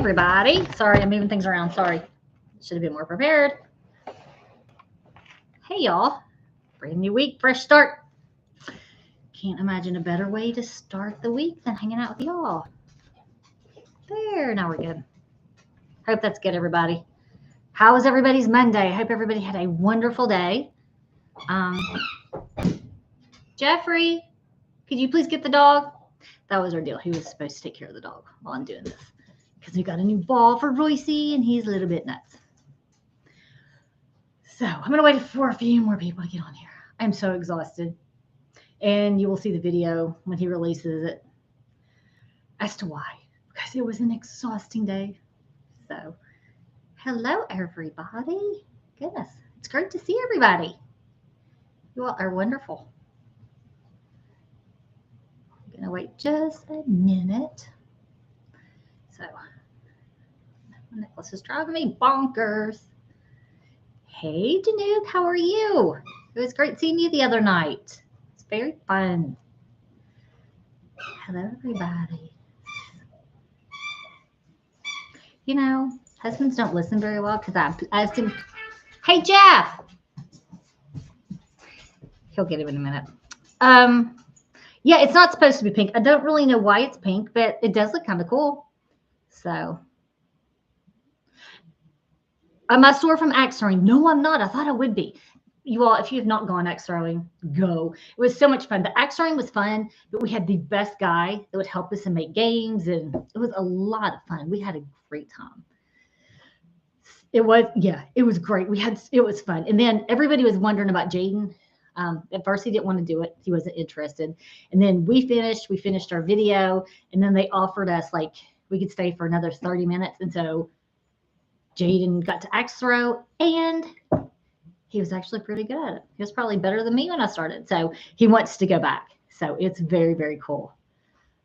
everybody. Sorry, I'm moving things around. Sorry. Should have been more prepared. Hey, y'all. Brand new week, fresh start. Can't imagine a better way to start the week than hanging out with y'all. There, now we're good. Hope that's good, everybody. How was everybody's Monday? I hope everybody had a wonderful day. Jeffrey, could you please get the dog? That was our deal. He was supposed to take care of the dog while I'm doing this because we got a new ball for Royce and he's a little bit nuts. So I'm going to wait for a few more people to get on here. I'm so exhausted. And you will see the video when he releases it as to why. Because it was an exhausting day. So, hello, everybody. Goodness, it's great to see everybody. You all are wonderful. I'm going to wait just a minute. So, my necklace is driving me bonkers. Hey, Danuke, how are you? It was great seeing you the other night. It's very fun. Hello, everybody. You know, husbands don't listen very well because I asked him, hey, Jeff. He'll get him in a minute. Yeah, it's not supposed to be pink. I don't really know why it's pink, but it does look kind of cool. So, am I sore from axe throwing? No, I'm not. I thought I would be. You all, if you have not gone axe throwing, go. It was so much fun. The axe throwing was fun, but we had the best guy that would help us and make games, and it was a lot of fun. We had a great time. It was great. It was fun. And then everybody was wondering about Jaden. At first, he didn't want to do it. He wasn't interested. And then we finished our video, and then they offered us like we could stay for another 30 minutes. And so Jaden got to axe throw, and he was actually pretty good at it. He was probably better than me when I started. So he wants to go back. So it's very, very cool.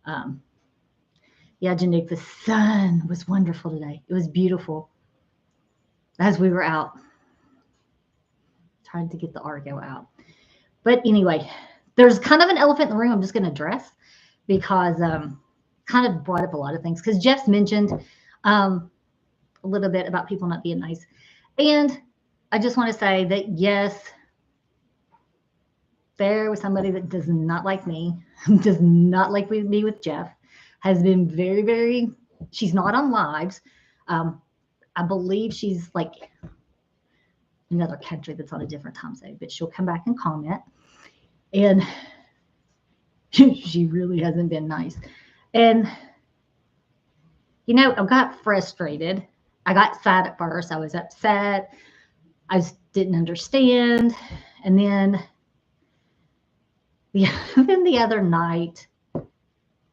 Yeah, Janik, the sun was wonderful today. It was beautiful as we were out. Trying to get the Argo out. But anyway, there's kind of an elephant in the room I'm just going to address because kind of brought up a lot of things. Because Jeff's mentioned a little bit about people not being nice. And I just want to say that, yes, there was somebody that does not like me, does not like me with Jeff, has been very, very, she's not on lives. I believe she's like another country that's on a different time zone, but she'll come back and comment. And she really hasn't been nice. And, you know, I got frustrated. I got sad at first. I was upset. I just didn't understand. And then the other night,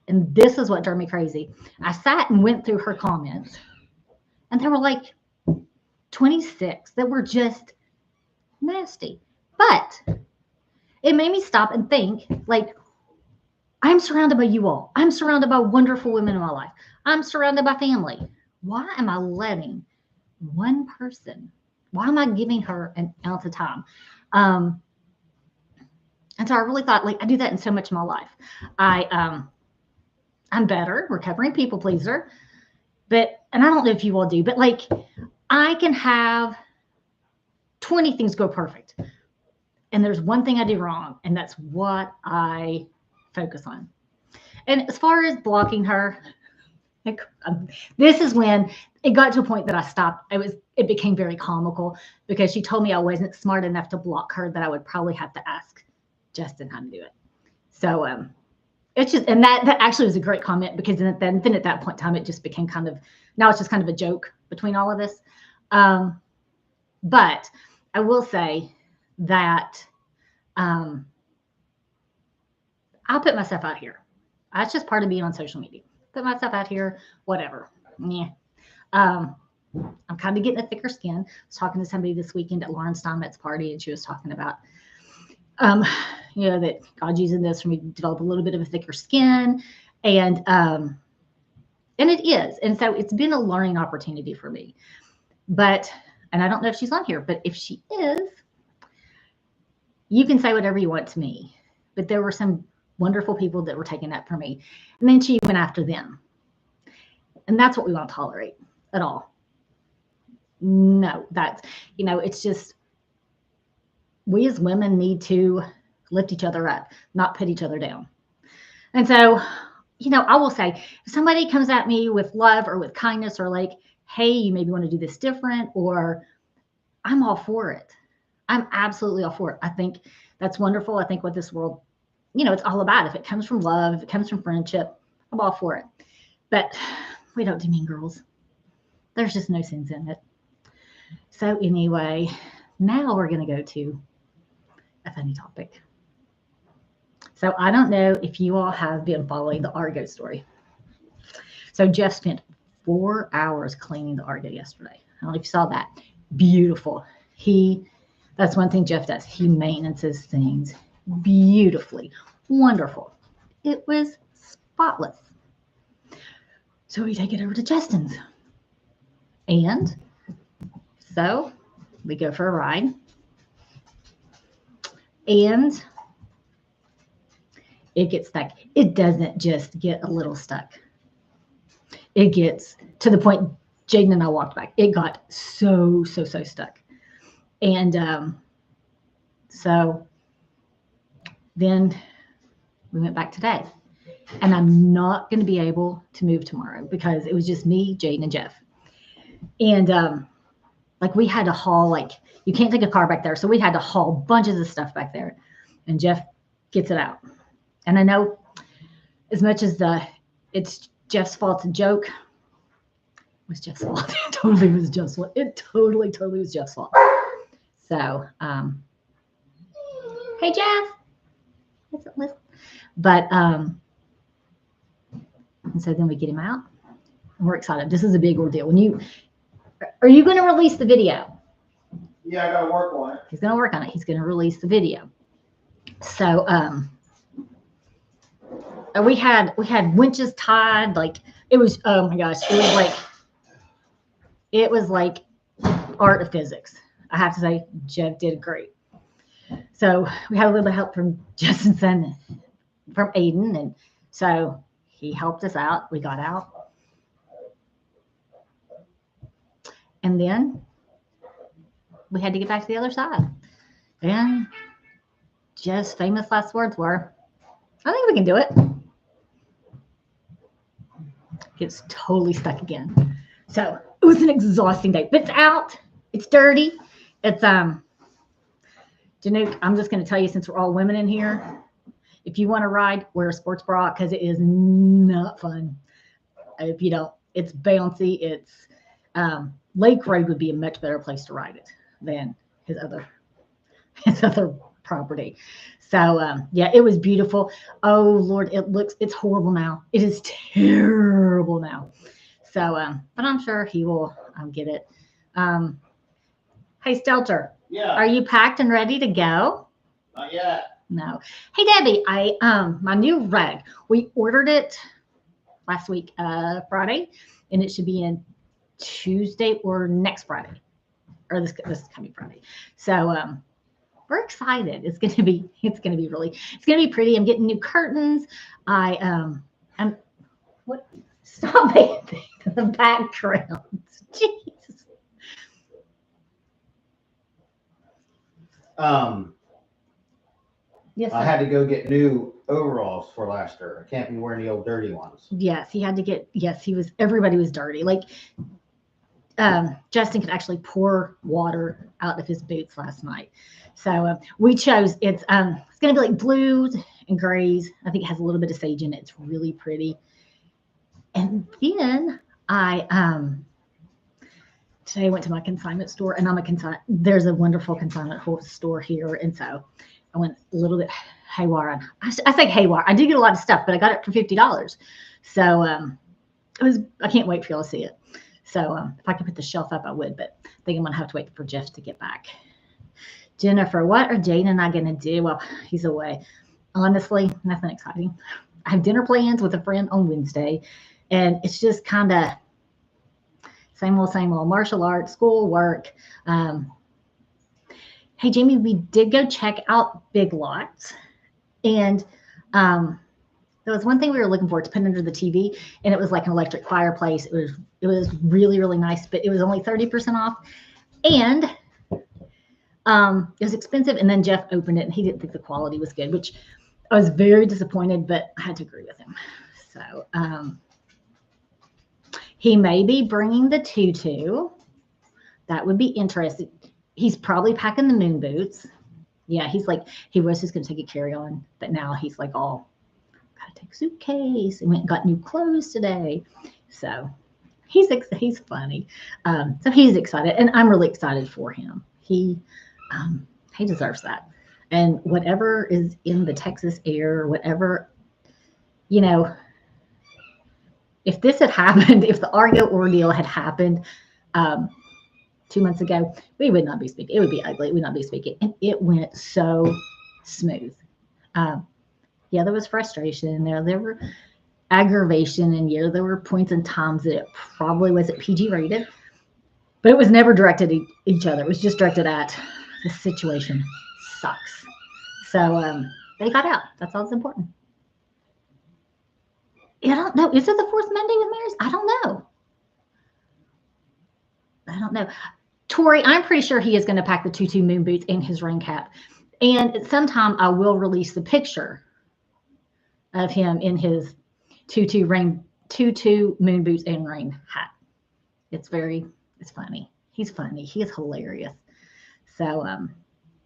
and this is what drove me crazy. I sat and went through her comments, and there were like 26 that were just nasty. But it made me stop and think, like, I'm surrounded by you all. I'm surrounded by wonderful women in my life. I'm surrounded by family. Why am I letting one person, why am I giving her an ounce of time? And so I really thought, like, I do that in so much of my life. I'm better, recovering people pleaser, and I don't know if you all do, but like, I can have 20 things go perfect. And there's one thing I do wrong, and that's what I focus on. And as far as blocking her, this is when it got to a point that I stopped. It became very comical because she told me I wasn't smart enough to block her, that I would probably have to ask Justin how to do it. So it's just, and that actually was a great comment, because then at that point in time, it just became now it's just kind of a joke between all of us. But I will say that I put myself out here. That's just part of being on social media. Put myself out here, whatever. Yeah. I'm kind of getting a thicker skin. I was talking to somebody this weekend at Lauren Steinmetz party, and she was talking about, that God's using this for me to develop a little bit of a thicker skin. And it is. And so it's been a learning opportunity for me. And I don't know if she's on here, but if she is, you can say whatever you want to me. But there were some wonderful people that were taking that from me. And then she went after them. And that's what we want to tolerate at all. No, that's, it's just we as women need to lift each other up, not put each other down. And so, I will say, if somebody comes at me with love or with kindness or like, hey, you maybe want to do this different, or I'm all for it. I'm absolutely all for it. I think that's wonderful. I think what this world, it's all about. If it comes from love, if it comes from friendship, I'm all for it. But we don't do mean girls. There's just no sense in it. So anyway, now we're going to go to a funny topic. So I don't know if you all have been following the Argo story. So Jeff spent 4 hours cleaning the Argo yesterday. I don't know if you saw that. Beautiful. That's one thing Jeff does. He maintenances things beautifully. Wonderful. It was spotless. So we take it over to Justin's. And so we go for a ride. And it gets stuck. It doesn't just get a little stuck. It gets to the point Jaden and I walked back. It got so stuck. And so then we went back today. And I'm not going to be able to move tomorrow because it was just me, Jaden, and Jeff. And we had to haul, you can't take a car back there. So we had to haul bunches of stuff back there. And Jeff gets it out. And I know as much as it's Jeff's fault to joke, it was Jeff's fault. It totally was Jeff's fault. It totally was Jeff's fault. So, hey, Jeff. But, and so then we get him out. And we're excited. This is a big ordeal. Are you going to release the video? Yeah, I got to work on it. He's going to work on it. He's going to release the video. So, we had winches tied. It was, oh my gosh, it was like art of physics. I have to say, Jeff did great. So we had a little bit of help from Justin's son, from Aiden, and so he helped us out. We got out, and then we had to get back to the other side. And Jeff's famous last words were, "I think we can do it." It's totally stuck again. So it was an exhausting day, but it's out. It's dirty. It's, Janook, I'm just going to tell you, since we're all women in here, if you want to ride, wear a sports bra because it is not fun. If you don't, it's bouncy. It's, Lake Road would be a much better place to ride it than his other property. So, yeah, it was beautiful. Oh, Lord, it's horrible now. It is terrible now. So, but I'm sure he will get it. Hey, Stelter. Yeah. Are you packed and ready to go? Not yet. No. Hey, Debbie, my new rug, we ordered it last week, Friday, and it should be in Tuesday or next Friday, or this coming Friday. So, we're excited. It's going to be pretty. I'm getting new curtains. Stop making the background. Jeez. Yes, I had to go get new overalls for last year. I can't be wearing the old dirty ones. Yes, everybody was dirty. Justin could actually pour water out of his boots last night. So we chose, it's going to be like blues and grays. I think it has a little bit of sage in it. It's really pretty. And then today I went to my consignment store, and there's a wonderful consignment store here. And so I went a little bit haywire. I say haywire. I did get a lot of stuff, but I got it for $50. So I can't wait for y'all to see it. So if I could put the shelf up, I would, but I think I'm going to have to wait for Jeff to get back. Jennifer, what are Jane and I going to do while he's away? Honestly, nothing exciting. I have dinner plans with a friend on Wednesday, and it's just kind of same old, martial arts, school, work. Hey, Jamie, we did go check out Big Lots, and There was one thing we were looking for to put under the TV, and it was like an electric fireplace. It was really, really nice, but it was only 30% off. And it was expensive. And then Jeff opened it and he didn't think the quality was good, which I was very disappointed, but I had to agree with him. So he may be bringing the tutu. That would be interesting. He's probably packing the moon boots. Yeah, he's like, he was just going to take a carry-on, but now he's like, all, gotta take a suitcase. And went and got new clothes today. So he's funny. So he's excited, and I'm really excited for him. He deserves that. And whatever is in the Texas air, whatever, you know, if this had happened, if the Argo ordeal had happened 2 months ago, we would not be speaking. It would be ugly. We would not be speaking. And it went so smooth. Yeah, there was frustration there. There were aggravation, and yeah, there were points and times that it probably wasn't PG rated, but it was never directed at each other. It was just directed at the situation sucks. So they got out. That's all that's important. I don't know. Is it the fourth Monday with Mary's? I don't know. Tori, I'm pretty sure he is going to pack the tutu moon boots and his rain cap. And sometime I will release the picture of him in his tutu moon boots and rain hat. It's funny. He's funny. He is hilarious. So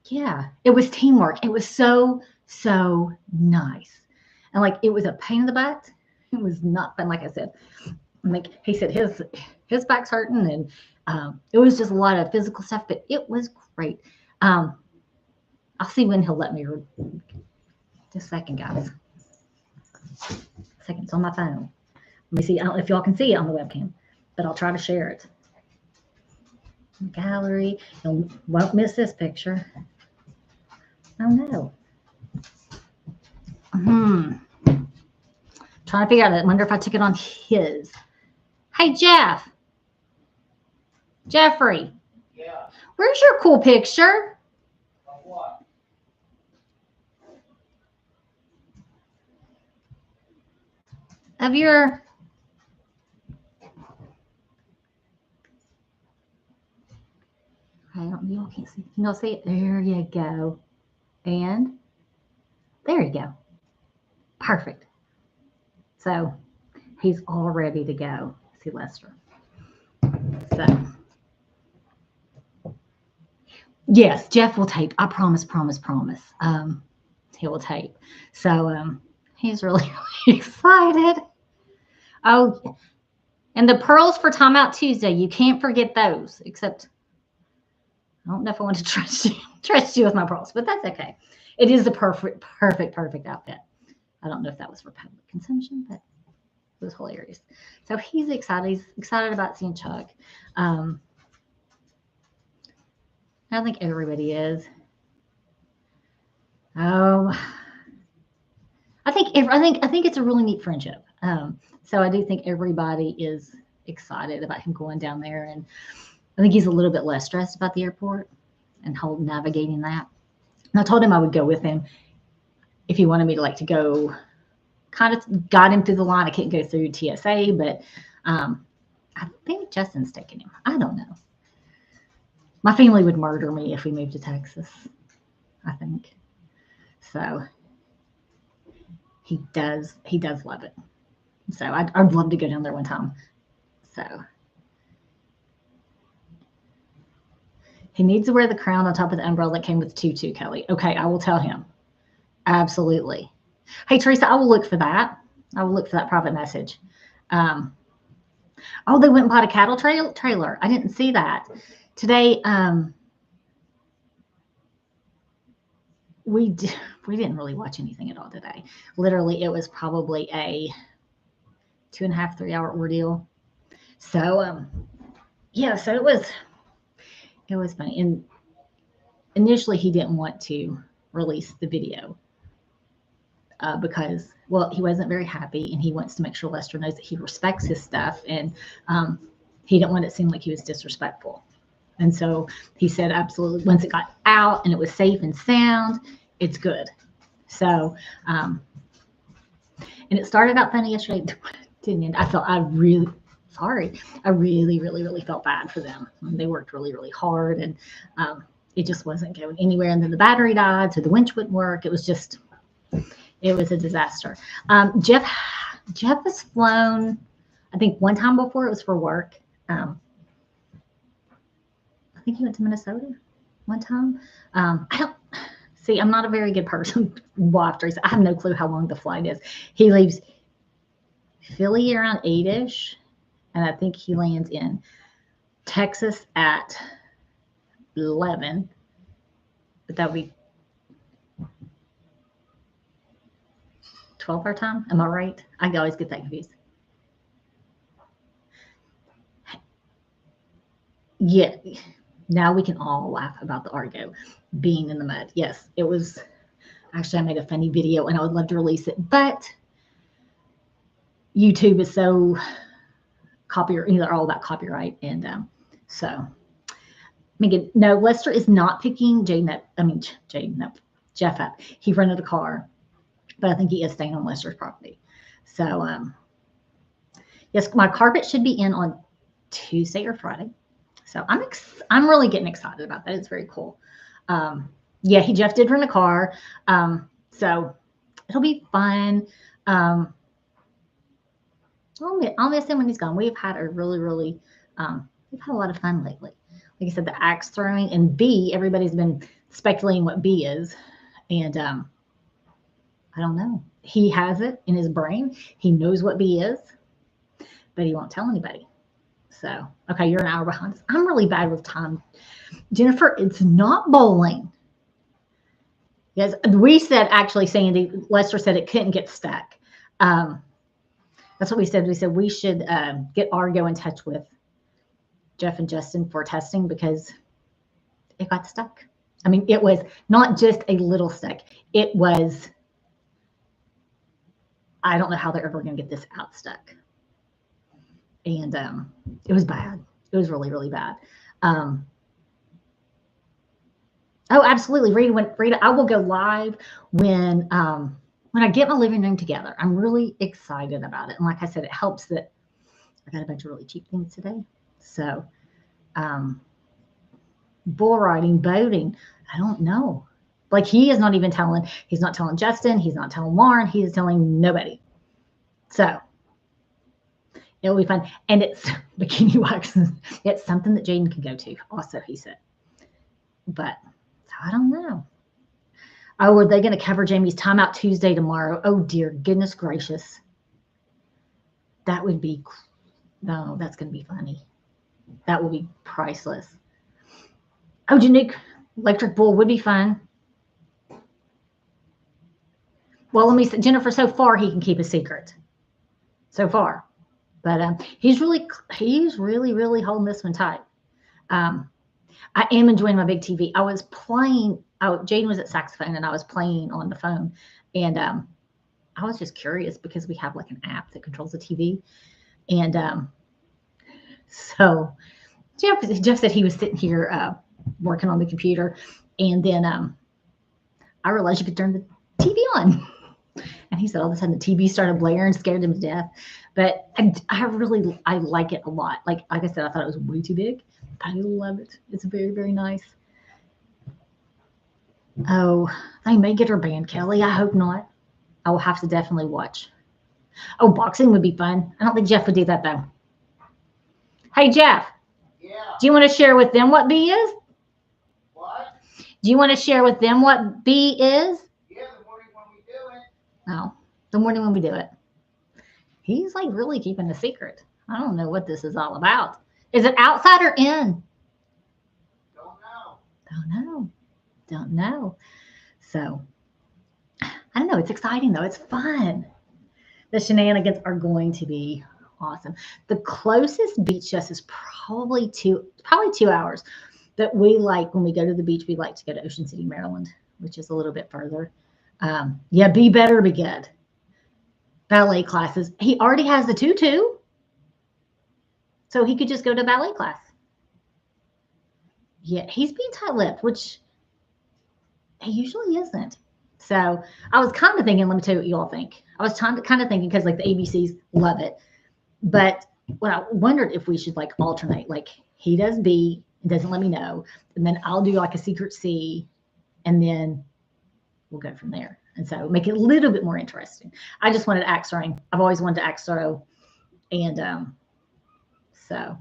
yeah, it was teamwork. It was so nice. And like, it was a pain in the butt. It was not fun. Like I said, like he said, his back's hurting, and it was just a lot of physical stuff, but it was great. I'll see when he'll let me. Just a second, guys. Second, it's on my phone. Let me see. I don't know if y'all can see it on the webcam, but I'll try to share it. Gallery. You won't miss this picture. Oh no. Trying to figure out. I wonder if I took it on his. Hey, Jeffrey. Yeah. Where's your cool picture? Of what? Of your. I don't. You all can't see. Can y'all see it? There you go. And there you go. Perfect. So he's all ready to go. See Lester. So yes, Jeff will tape. I promise. He will tape. So he's really excited. Oh, and the pearls for Timeout Tuesday. You can't forget those. Except I don't know if I want to trust you with my pearls, but that's okay. It is the perfect outfit. I don't know if that was for public consumption, but it was hilarious. So he's excited. He's excited about seeing Chuck. I think everybody is. I think it's a really neat friendship. So I do think everybody is excited about him going down there, and I think he's a little bit less stressed about the airport and navigating that. And I told him I would go with him if he wanted me to go. Kind of got him through the line. I couldn't go through TSA, but I think Justin's taking him. I don't know. My family would murder me if we moved to Texas, I think. So he does love it. So I'd love to go down there one time. So he needs to wear the crown on top of the umbrella that came with the tutu, Kelly. Okay, I will tell him. Absolutely. Hey, Teresa, I will look for that. I will look for that private message. Oh, they went and bought a cattle trailer. I didn't see that. Today, we didn't really watch anything at all today. Literally, it was probably a 2.5, 3 hour ordeal. So, yeah, so it was funny. And initially, he didn't want to release the video. Because, well, he wasn't very happy, and he wants to make sure Lester knows that he respects his stuff, and he didn't want it to seem like he was disrespectful. And so he said, absolutely, once it got out and it was safe and sound, it's good. So And it started out funny yesterday. Didn't end. I really felt bad for them. They worked really hard, and it just wasn't going anywhere. And then the battery died, so the winch wouldn't work. It was a disaster. Jeff has flown, I think one time before. It was for work. I think he went to Minnesota one time. I don't see. I'm not a very good person. I have no clue how long the flight is. He leaves Philly around 8ish, and I think he lands in Texas at 11. But that would be 12 our time. Am I right? I always get that confused. Yeah. Now we can all laugh about the Argo being in the mud. Yes, it was. Actually, I made a funny video, and I would love to release it, but YouTube is so copyright. They're all about copyright, and so. Megan, no, Lester is not picking Jeff up. He rented a car, but I think he is staying on Lester's property. So, yes, my carpet should be in on Tuesday or Friday. So I'm really getting excited about that. It's very cool. Yeah, Jeff did rent a car. So it'll be fun. I'll miss him when he's gone. We've had we've had a lot of fun lately. Like I said, the axe throwing and B, everybody's been speculating what B is. And I don't know. He has it in his brain. He knows what B is, but he won't tell anybody. So, okay, you're an hour behind us. I'm really bad with time. Jennifer, it's not bowling. Yes, we said, actually, Sandy, Lester said it couldn't get stuck. That's what we said. We said we should get Argo in touch with Jeff and Justin for testing because it got stuck. I mean, it was not just a little stuck. It was, I don't know how they're ever going to get this out stuck. And it was bad. It was really bad. Oh, absolutely, Rita. I will go live when I get my living room together. I'm really excited about it, and like I said, it helps that I got a bunch of really cheap things today. So, bull riding, boating. I don't know. Like he's not telling Justin. He's not telling Lauren. He's telling nobody. So. It'll be fun. And it's bikini wax. It's something that Jaden can go to also, he said. But so I don't know. Oh, are they going to cover Jamie's timeout Tuesday tomorrow? Oh, dear goodness gracious. That would be, no, that's going to be funny. That will be priceless. Oh, Janique, electric bull would be fun. Well, let me say, Jennifer, so far he can keep a secret. So far. But he's really holding this one tight. I am enjoying my big TV. I was playing. Jaden was at saxophone, and I was playing on the phone. And I was just curious because we have like an app that controls the TV. And so Jeff said he was sitting here working on the computer, and then I realized you could turn the TV on. And he said all of a sudden the TV started blaring, scared him to death. But I like it a lot. Like I said, I thought it was way too big, but I love it. It's very nice. Oh, they may get her banned, Kelly. I hope not. I will have to definitely watch. Oh, boxing would be fun. I don't think Jeff would do that though. Hey, Jeff. Yeah. Do you want to share with them what B is? What? Do you want to share with them what B is? Yeah, the morning when we do it. No, the morning when we do it. He's like really keeping a secret. I don't know what this is all about. Is it outside or in? Don't know. So, I don't know. It's exciting though. It's fun. The shenanigans are going to be awesome. The closest beach to us is probably 2 hours. That we like when we go to the beach. We like to go to Ocean City, Maryland, which is a little bit further. Yeah, be better, be good. Ballet classes. He already has the tutu, so he could just go to ballet class. Yeah, he's being tight-lipped, which he usually isn't. So I was kind of thinking, let me tell you what you all think. I was kind of thinking because like the ABCs love it, but what I wondered if we should like alternate, like he does B and doesn't let me know, and then I'll do like a secret C, and then we'll go from there. And so make it a little bit more interesting. I just wanted axe throwing. I've always wanted to axe throw, and so.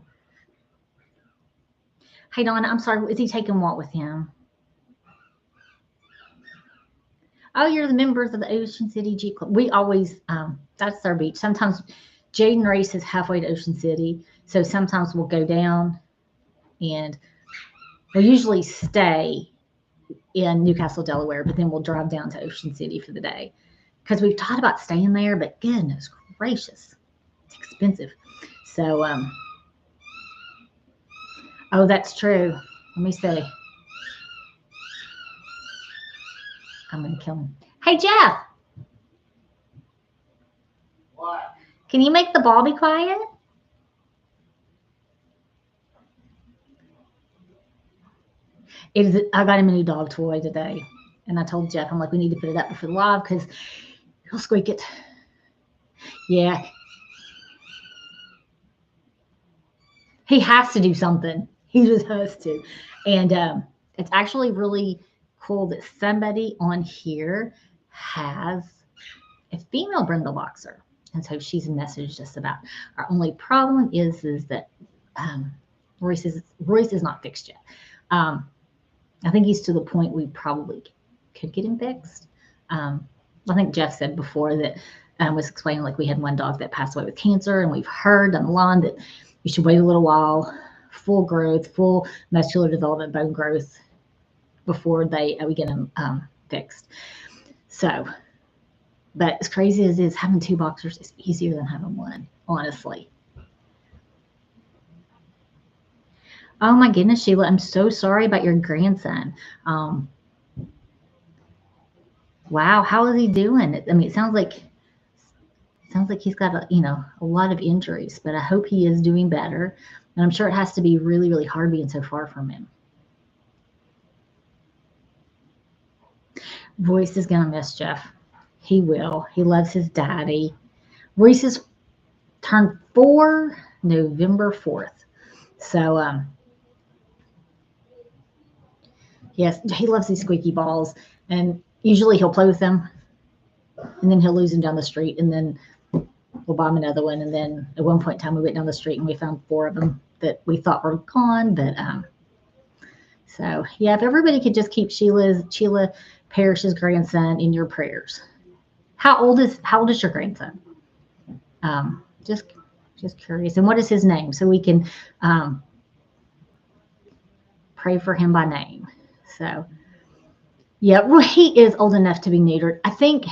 Hey Donna, I'm sorry. Is he taking what with him? Oh, you're the members of the Ocean City G Club. We always, that's our beach. Sometimes Jaden races halfway to Ocean City. So sometimes we'll go down and we'll usually stay in Newcastle, Delaware, but then we'll drive down to Ocean City for the day. Because we've thought about staying there, but goodness gracious, it's expensive. So, oh, that's true. Let me see. I'm going to kill him. Hey, Jeff. What? Can you make the ball be quiet? I got him a new dog toy today. And I told Jeff, I'm like, we need to put it up before the live because he'll squeak it. Yeah. He has to do something. He just has to. And it's actually really cool that somebody on here has a female brindle boxer. And so she's messaged us about our only problem is that Royce is not fixed yet. I think he's to the point we probably could get him fixed. I think Jeff said before that was explaining like we had one dog that passed away with cancer, and we've heard on the line that you should wait a little while, full growth, full muscular development, bone growth before we get him fixed. So, but as crazy as it is, having two boxers is easier than having one, honestly. Oh my goodness, Sheila, I'm so sorry about your grandson. Wow, how is he doing? I mean, it sounds like he's got a lot of injuries, but I hope he is doing better. And I'm sure it has to be really, really hard being so far from him. Royce is gonna miss Jeff. He will. He loves his daddy. Royce is turned 4 November 4th. So yes, he loves these squeaky balls, and usually he'll play with them, and then he'll lose them down the street, and then we'll buy him another one. And then at one point in time, we went down the street and we found 4 of them that we thought were gone. But so yeah, if everybody could just keep Sheila Parrish's grandson in your prayers. How old is your grandson? Just curious. And what is his name, so we can pray for him by name. So yeah, he is old enough to be neutered. I think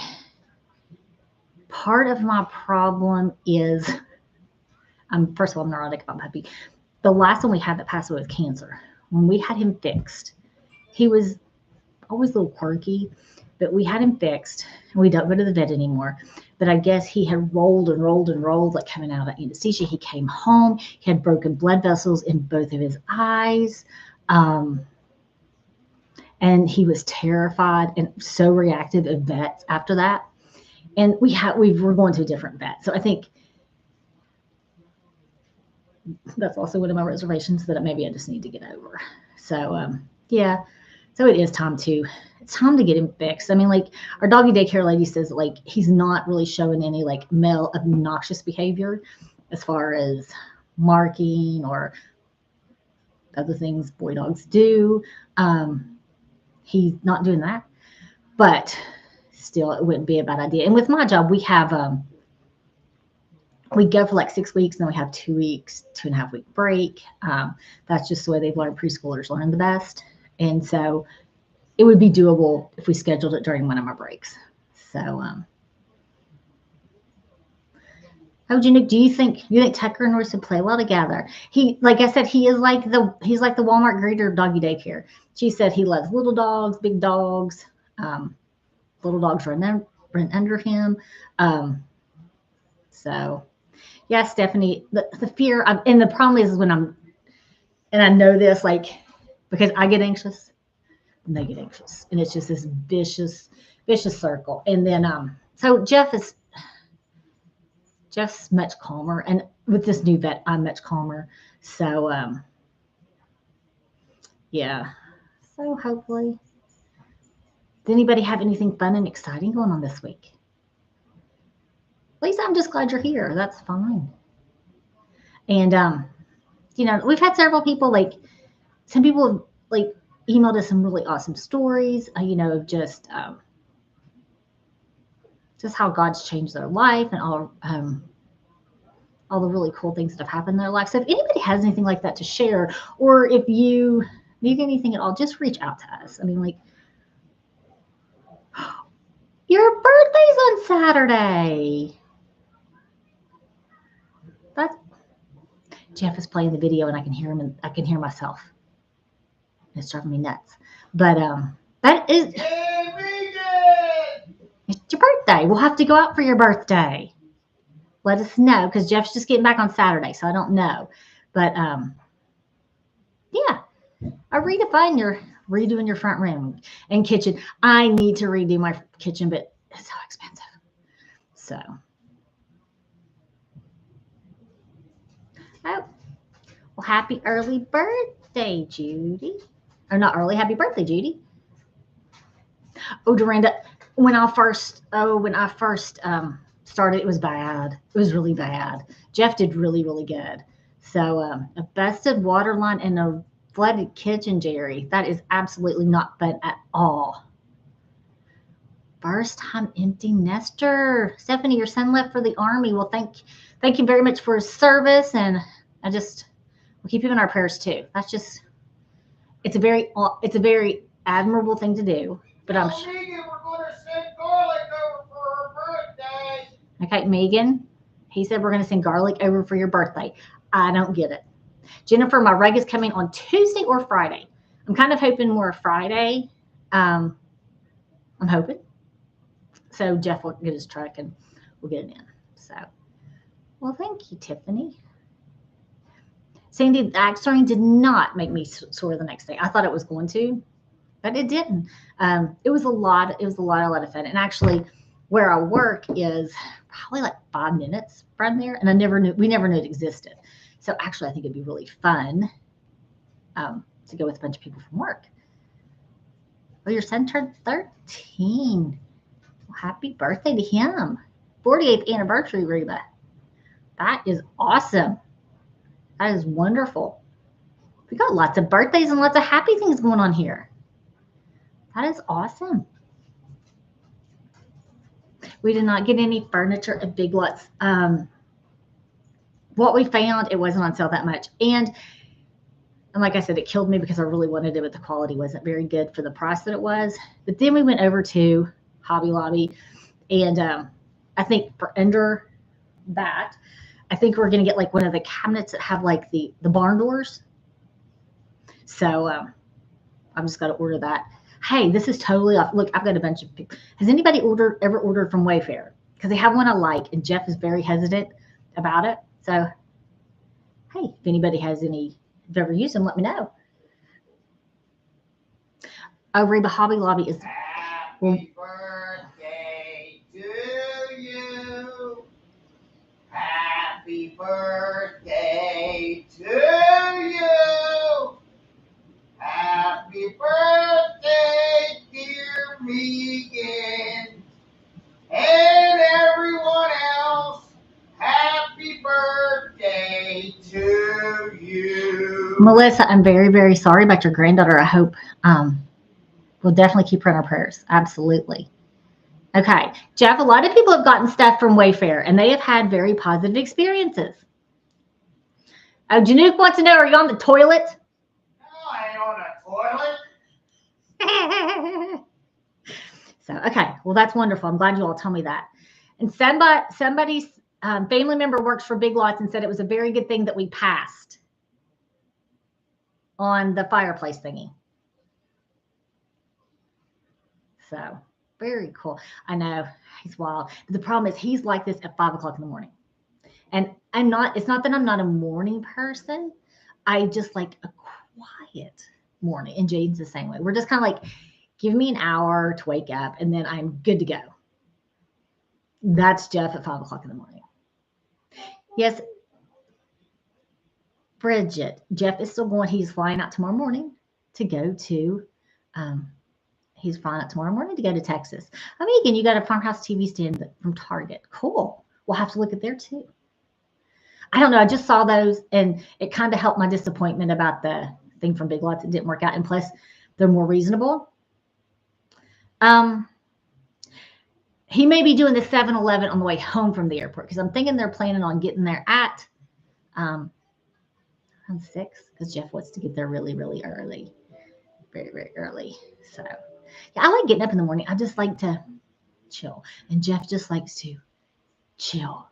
part of my problem is, first of all, I'm neurotic about puppy. The last one we had that passed away with cancer, when we had him fixed, he was always a little quirky, but we had him fixed. We don't go to the vet anymore. But I guess he had rolled and rolled and rolled, like coming out of that anesthesia. He came home. He had broken blood vessels in both of his eyes. And he was terrified and so reactive of vets after that. And we're going to a different vet. So I think that's also one of my reservations that maybe I just need to get over. So yeah, so it's time to get him fixed. I mean, like our doggy daycare lady says, like he's not really showing any like male obnoxious behavior as far as marking or other things boy dogs do. He's not doing that, but still, it wouldn't be a bad idea. And with my job, we have we go for like 6 weeks, and then we have 2 weeks, 2.5 week break. That's just the way they've learned. Preschoolers learn the best, and so it would be doable if we scheduled it during one of my breaks. So, oh, Nick, do you think Tucker and Royce would play well together? Like I said, he's like the Walmart greeter of doggy daycare. She said he loves little dogs, big dogs. Little dogs run under him. So, yeah, Stephanie, the fear, and the problem is when and I know this, like, because I get anxious, and they get anxious, and it's just this vicious vicious circle. And then so Jeff's much calmer, and with this new vet, I'm much calmer. So yeah. So hopefully, does anybody have anything fun and exciting going on this week? Lisa, I'm just glad you're here. That's fine. And we've had several people, like some people like emailed us some really awesome stories, of just how God's changed their life and all the really cool things that have happened in their life. So if anybody has anything like that to share, or if you need anything at all, just reach out to us. I mean, like, your birthday's on Saturday. That's Jeff is playing the video, and I can hear him, and I can hear myself. It's driving me nuts. But that is, it's your birthday. We'll have to go out for your birthday. Let us know, because Jeff's just getting back on Saturday, so I don't know. But yeah, redefining your redoing your front room and kitchen. I need to redo my kitchen, but it's so expensive. So, oh, well, happy early birthday, Judy. Or not early, happy birthday, Judy. Oh, Dorinda, when I first started, it was bad. It was really bad. Jeff did really, really good. So a busted water line and a flooded kitchen, Jerry. That is absolutely not fun at all. First time empty nester. Stephanie, your son left for the Army. Well, thank you very much for his service, and we'll keep him in our prayers too. That's just, it's a very admirable thing to do. But I'm sure we're going to send garlic over for her birthday. Okay, Megan, he said we're going to send garlic over for your birthday. I don't get it. Jennifer, my reg is coming on Tuesday or Friday. I'm kind of hoping more Friday. I'm hoping. So Jeff will get his truck and we'll get it in. So, well, thank you, Tiffany. Sandy, the axe ring did not make me sore the next day. I thought it was going to, but it didn't. It was a lot of fun. And actually, where I work is probably like 5 minutes from there, and we never knew it existed. So actually, I think it'd be really fun to go with a bunch of people from work. Well, your son turned 13. Well, happy birthday to him. 48th anniversary, Reba. That is awesome. That is wonderful. We got lots of birthdays and lots of happy things going on here. That is awesome. We did not get any furniture at Big Lots. What we found, it wasn't on sale that much. And like I said, it killed me because I really wanted it, but the quality wasn't very good for the price that it was. But then we went over to Hobby Lobby, and I think for under that, I think we're going to get like one of the cabinets that have like the barn doors. So I'm just going to order that. Hey, this is totally off. Look, I've got a bunch of people. Has anybody ever ordered from Wayfair? Because they have one I like, and Jeff is very hesitant about it. So, hey, if anybody has ever used them, let me know. Oh, Reba, Hobby Lobby is. Happy birthday to you. Happy birthday to you. Happy birthday, dear Megan. And everyone else, happy birthday to you. Melissa, I'm very, very sorry about your granddaughter. I hope we'll definitely keep her in our prayers. Absolutely. Okay, Jeff, a lot of people have gotten stuff from Wayfair, and they have had very positive experiences. Oh, Janook wants to know, are you on the toilet? No, I ain't on a toilet. So, okay, well, that's wonderful. I'm glad you all told me that. And somebody's family member works for Big Lots and said it was a very good thing that we passed on the fireplace thingy. So, very cool. I know, he's wild. But the problem is he's like this at 5 o'clock in the morning. And it's not that I'm not a morning person. I just like a quiet morning. And Jade's the same way. We're just kind of like, Give me an hour to wake up, and then I'm good to go. That's Jeff at 5 o'clock in the morning. Yes, Bridget, Jeff is still going. He's flying out tomorrow morning to go to, he's flying out tomorrow morning to go to Texas. Oh, Megan, you got a farmhouse TV stand from Target. Cool. We'll have to look at there too. I don't know. I just saw those, and it kind of helped my disappointment about the thing from Big Lots. It didn't work out, and plus, they're more reasonable. He may be doing the 7-Eleven on the way home from the airport because I'm thinking they're planning on getting there at around 6 because Jeff wants to get there really, really early, very, very early. So, yeah, I like getting up in the morning. I just like to chill, and Jeff just likes to chill.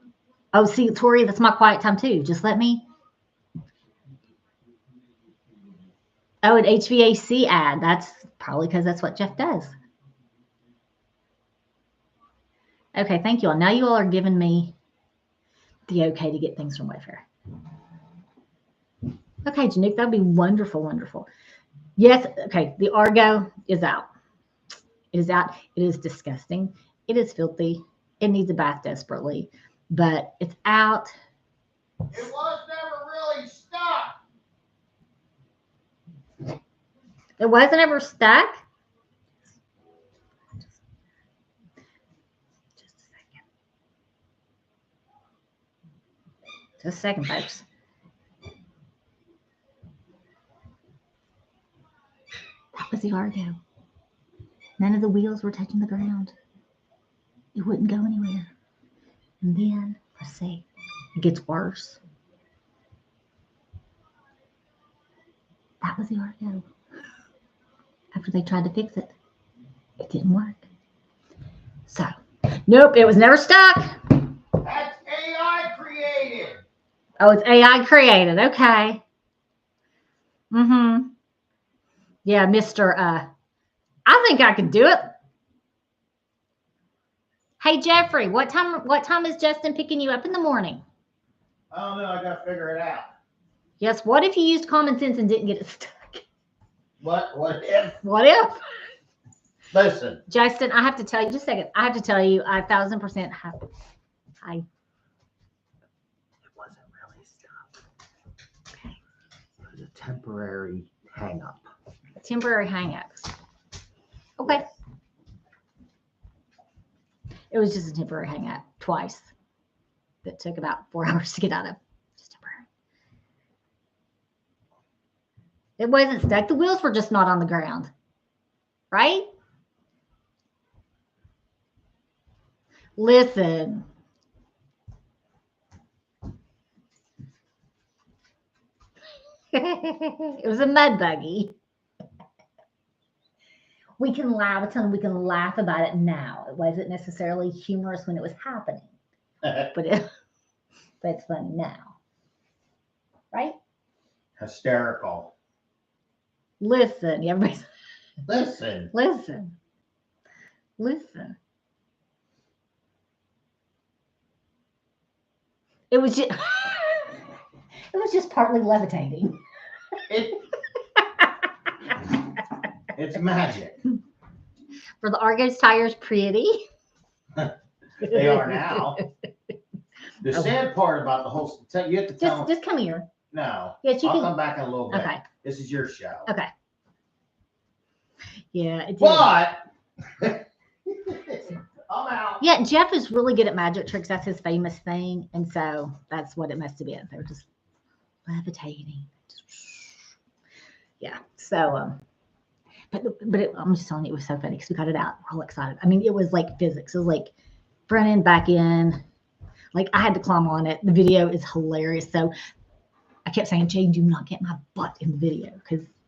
Oh, see, Tori, that's my quiet time too. Just let me. Oh, an HVAC ad. That's probably because that's what Jeff does. Okay, thank you all. Now you all are giving me the okay to get things from Wayfair. Okay, Janique, that'd be wonderful, wonderful. Yes, okay, the Argo is out. It is out. It is disgusting. It is filthy. It needs a bath desperately, but it's out. It was never really stuck. It wasn't ever stuck. Just a second, folks. That was the Argo. None of the wheels were touching the ground. It wouldn't go anywhere. And then, let's see, it gets worse. That was the Argo. After they tried to fix it, it didn't work. So, nope, it was never stuck. That's AI created. Oh, it's AI created. Okay. Mm-hmm. Yeah, Mr. I think I could do it. Hey, Jeffrey, what time is Justin picking you up in the morning? I don't know. I got to figure it out. Yes, what if you used common sense and didn't get it stuck? What if? What if? Listen. Justin, I have to tell you, just a second. I have to tell you, 1,000% have. It wasn't really stuff. Okay. It was a temporary hang up. Temporary hang-ups. Okay. It was just a temporary hang-up twice. That took about 4 hours to get out of. Just temporary. It wasn't stuck. The wheels were just not on the ground. Right? Listen. It was a mud buggy. We can laugh about it now. It wasn't necessarily humorous when it was happening, but it's funny now, right? Hysterical. Listen, everybody. Listen. Listen. It was just. It was just partly levitating. It's magic. For the Argo's tires pretty? They are now. The sad part about the whole, you have to tell them. Just come here. No. Yes, you I'll can. come back in a little bit. Okay. This is your show. Okay. Yeah, it did. But I'm out. Yeah, Jeff is really good at magic tricks. That's his famous thing. And so that's what it must have been. They were just levitating. Yeah. So, I'm just telling you, it was so funny because we got it out. We're all excited. I mean, it was like physics. It was like front end, back end. Like I had to climb on it. The video is hilarious. So I kept saying, Jane, do not get my butt in the video.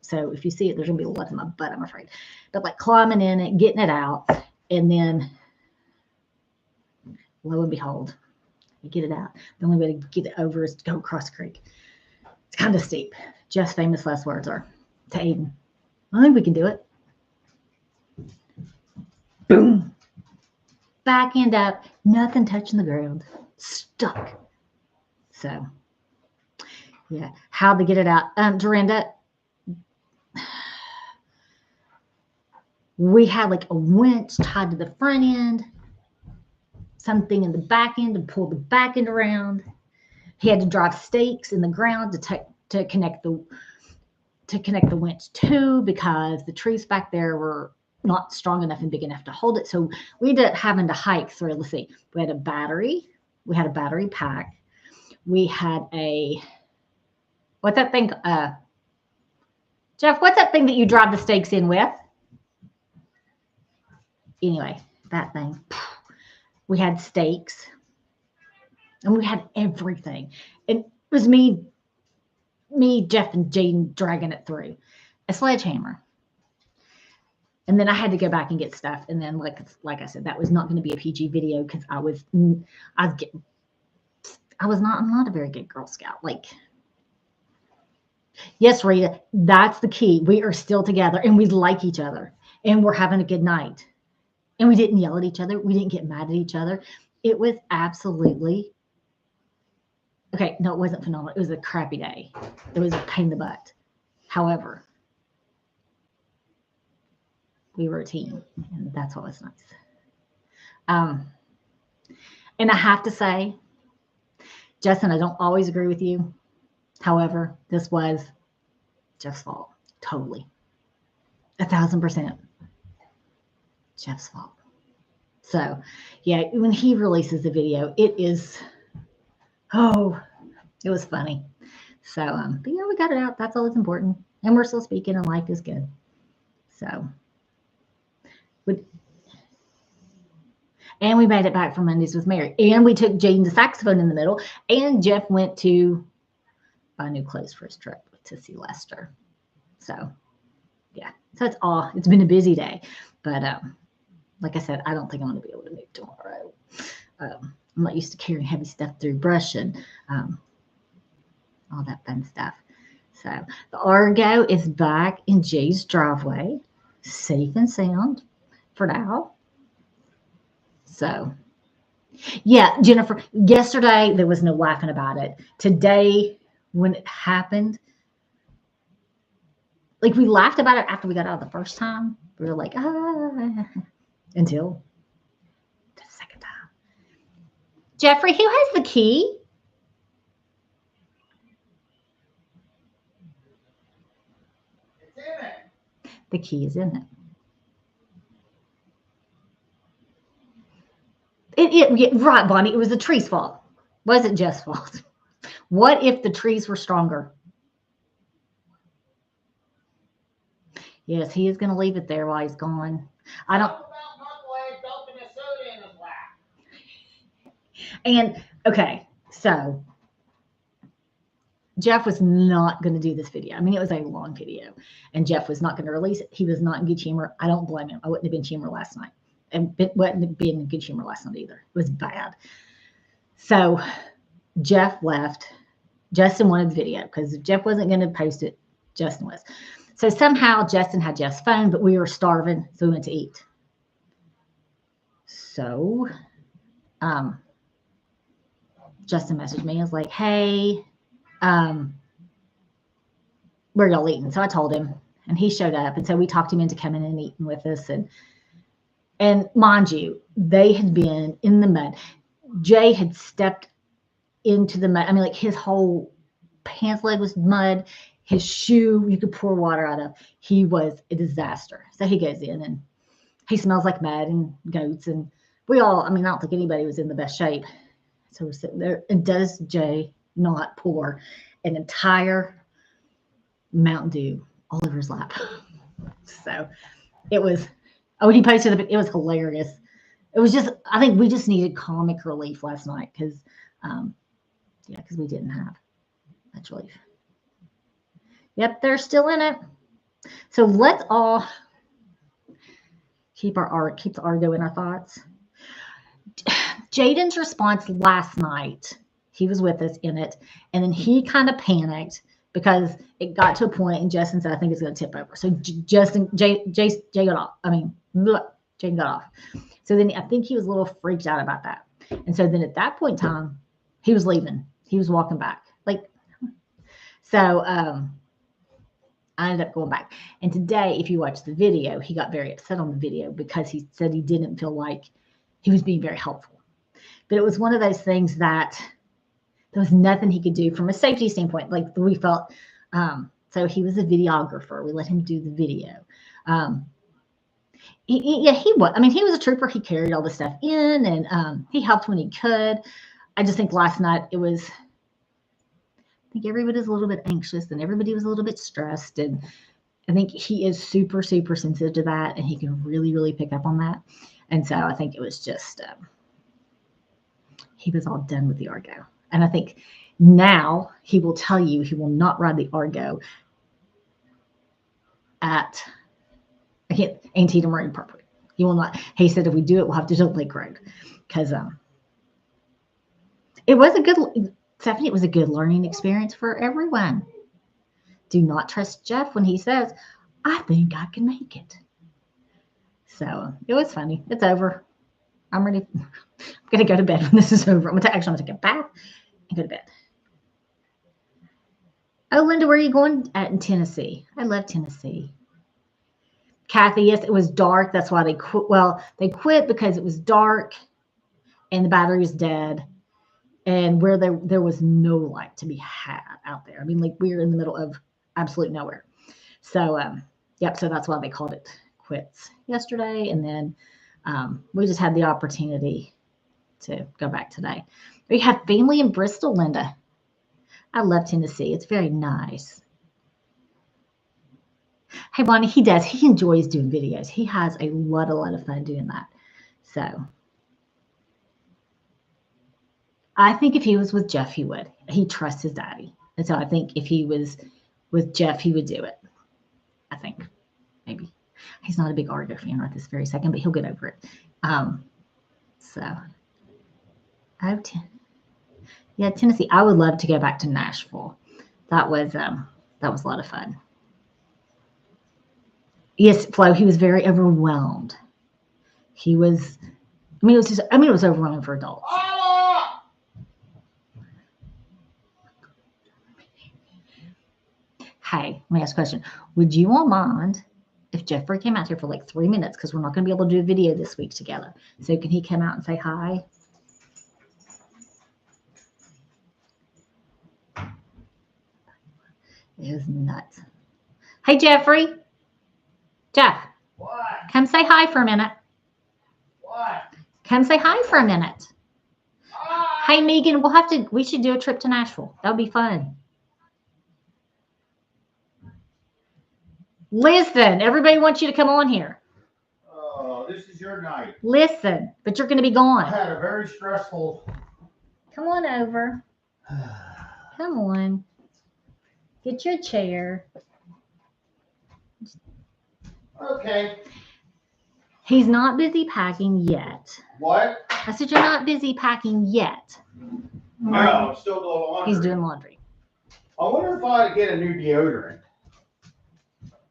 So if you see it, there's going to be a lot of my butt, I'm afraid. But like climbing in it, getting it out. And then lo and behold, you get it out. The only way to get it over is to go across the creek. It's kind of steep. Jeff's famous last words are to Aiden, I think we can do it. Boom. Back end up, nothing touching the ground. Stuck. So, yeah. How'd they get it out? Dorinda, We had like a winch tied to the front end, something in the back end to pull the back end around. He had to drive stakes in the ground to connect the winch to, because the trees back there were not strong enough and big enough to hold it. So we ended up having to hike through. Let's see, we had a battery pack. We had what's that thing? Jeff, what's that thing that you drive the stakes in with? Anyway, that thing. We had stakes, and we had everything. And it was me, Jeff, and Jaden dragging it through a sledgehammer. And then I had to go back and get stuff. And then, like I said, that was not going to be a PG video because I'm not a very good Girl Scout. Like, yes, Rita, that's the key. We are still together, and we like each other, and we're having a good night. And we didn't yell at each other. We didn't get mad at each other. It was absolutely, okay, no, it wasn't phenomenal. It was a crappy day. It was a pain in the butt. However, we were a team, and that's what was nice. And I have to say, Justin, I don't always agree with you. However, this was Jeff's fault. Totally. 1,000%. Jeff's fault. So, yeah, when he releases the video, it was funny. So, but yeah, we got it out. That's all that's important. And we're still speaking, and life is good. So, and we made it back from Mondays with Mary. And we took Jaden to saxophone in the middle. And Jeff went to buy new clothes for his trip to see Lester. So, yeah. So it's been a busy day. But like I said, I don't think I'm going to be able to move tomorrow. I'm not used to carrying heavy stuff through brush and all that fun stuff. So the Argo is back in Jay's driveway, safe and sound for now. So, yeah, Jennifer, yesterday there was no laughing about it. Today, when it happened, like we laughed about it after we got out the first time. We were like, until the second time. Jeffrey, who has the key? It's in it. The key is in it. Right, Bonnie. It was the tree's fault. Wasn't Jeff's fault. What if the trees were stronger? Yes, he is going to leave it there while he's gone. I don't. And okay, so Jeff was not going to do this video. I mean, it was a long video, and Jeff was not going to release it. He was not in good humor. I don't blame him. I wouldn't have been humor last night. And wasn't being in good humor last night either. It was bad. So Jeff left. Justin wanted the video because if Jeff wasn't going to post it, Justin was. So somehow Justin had Jeff's phone, but we were starving, so we went to eat. So Justin messaged me. I was like, hey, where y'all eating? So I told him, and he showed up. And so we talked him into coming and eating with us. And mind you, they had been in the mud. Jay had stepped into the mud. I mean, like his whole pants leg was mud. His shoe, you could pour water out of. He was a disaster. So he goes in and he smells like mud and goats. And we all, I mean, I don't think anybody was in the best shape. So we're sitting there. And does Jay not pour an entire Mountain Dew all over his lap? So it was. Oh, he posted it. It was hilarious. It was just, I think we just needed comic relief last night because, because we didn't have much relief. Yep, they're still in it. So let's all keep the Argo in our thoughts. Jaden's response last night, he was with us in it, and then he kind of panicked because it got to a point, and Justin said, I think it's going to tip over. So Jay got off. I mean, Jay got off. So then I think he was a little freaked out about that. And so then at that point in time, he was leaving. He was walking back. So I ended up going back. And today, if you watch the video, he got very upset on the video because he said he didn't feel like he was being very helpful. But it was one of those things that there was nothing he could do from a safety standpoint. Like we felt, so he was a videographer. We let him do the video. He was. I mean, he was a trooper. He carried all the stuff in, and he helped when he could. I just think last night it was. I think everybody was a little bit anxious, and everybody was a little bit stressed, and I think he is super, super sensitive to that, and he can really, really pick up on that. And so I think it was just he was all done with the Argo, and I think now he will tell you he will not ride the Argo at Antietam Marine Parkway. He will not. He said if we do it, we'll have to do Lake Road because it was a good, Stephanie, it was a good learning experience for everyone. Do not trust Jeff when he says, I think I can make it. So it was funny. It's over. I'm ready. I'm going to go to bed when this is over. I'm going to take a bath and go to bed. Oh, Linda, where are you going at in Tennessee? I love Tennessee. Kathy, yes, it was dark. That's why they quit. Well, they quit because it was dark and the battery was dead. And where there was no light to be had out there. I mean, like we were in the middle of absolute nowhere. So, yep. So that's why they called it quits yesterday. And then we just had the opportunity to go back today. We have family in Bristol, Linda. I love Tennessee. It's very nice. Hey, Bonnie, he does. He enjoys doing videos. He has a lot of fun doing that. So I think if he was with Jeff, he would. He trusts his daddy. And so I think if he was with Jeff, he would do it. I think. Maybe. He's not a big Argo fan right this very second, but he'll get over it. Yeah, Tennessee. I would love to go back to Nashville. That was a lot of fun. Yes, Flo, he was very overwhelmed. He was, it was overwhelming for adults. Hey, let me ask a question. Would you all mind if Jeffrey came out here for like 3 minutes? Because we're not going to be able to do a video this week together. So can he come out and say hi? It is nuts. Hey, Jeffrey. Jeff. What? Come say hi for a minute. What? Come say hi for a minute. Hi. Hey, Megan, we should do a trip to Nashville. That would be fun. Listen, everybody wants you to come on here. Oh, this is your night. Listen, but you're going to be I gone. had a very stressful. Come on over. Come on. Get your chair. Okay. He's not busy packing yet. What? I said you're not busy packing yet. No, I'm still doing laundry. He's doing laundry. I wonder if I ought to get a new deodorant.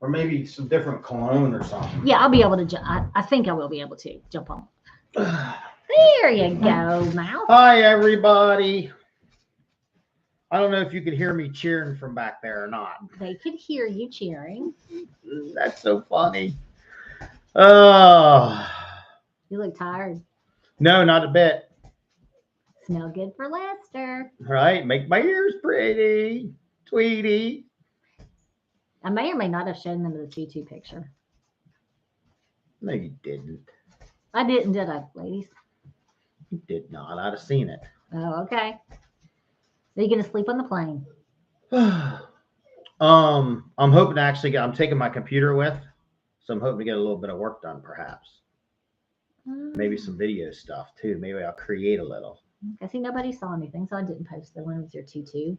Or maybe some different cologne or something. Yeah, I'll be able to. I think I will be able to jump on. There you go, Mouse. Hi, everybody. I don't know if you could hear me cheering from back there or not. They could hear you cheering. That's so funny. Oh. You look tired. No, not a bit. Smell good for Lester. Right? Make my ears pretty, Tweety. I may or may not have shown them the tutu picture. No, you didn't. I didn't, did I, ladies? You did not. I'd have seen it. Oh, okay. Are you going to sleep on the plane? I'm hoping to actually get, I'm taking my computer with, so I'm hoping to get a little bit of work done, perhaps. Maybe some video stuff too. Maybe I'll create a little. I see nobody saw anything, so I didn't post the one with your tutu